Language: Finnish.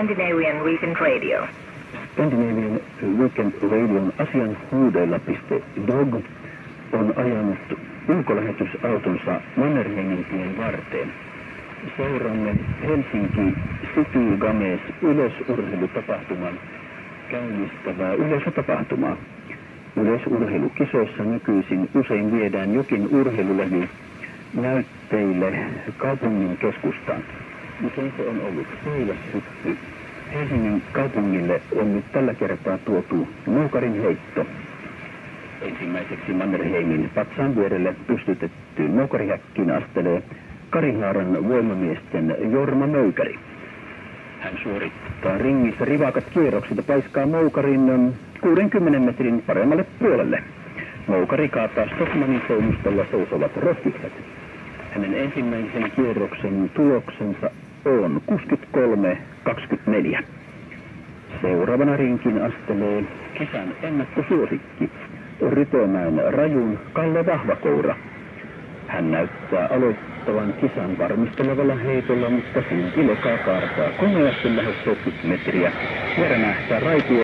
Scandinavian Weekend Radio. Scandinavian Weekend Radion asianhuudella.dog on ajanut ulkolähetysautonsa Mannerheimintien varteen. Seuraamme Helsinki City Games yleisurheilutapahtuman käynnistävää yleisötapahtumaa. Yleisurheilukisoissa nykyisin usein viedään jokin urheilulaji näytteille kaupungin keskustaan. Miten se on ollut seiväshyppy? Helsingin kaupungille on nyt tällä kertaa tuotu moukarin heitto. Ensimmäiseksi Mannerheimin patsaan vierelle pystytettyyn moukarihäkkiin astelee Karihaaran voimamiesten Jorma Möykäri. Hän suorittaa ringissä rivakat kierrokset ja paiskaa moukarin 60 metrin paremmalle puolelle. Moukari kaataa Stockmanin seimustalla seisovat roskikset. Hänen ensimmäisen kierroksen tuloksensa on 63-24. Seuraavana rinkin astelee kisan ennakkosuosikki Rytömäen Rajun Kalle Vahvakoura. Hän näyttää aloittavan kisan varmistelevalla heitolla, mutta silti lokaa kaartaa komeasti lähes 70 metriä ja rämähtää raitio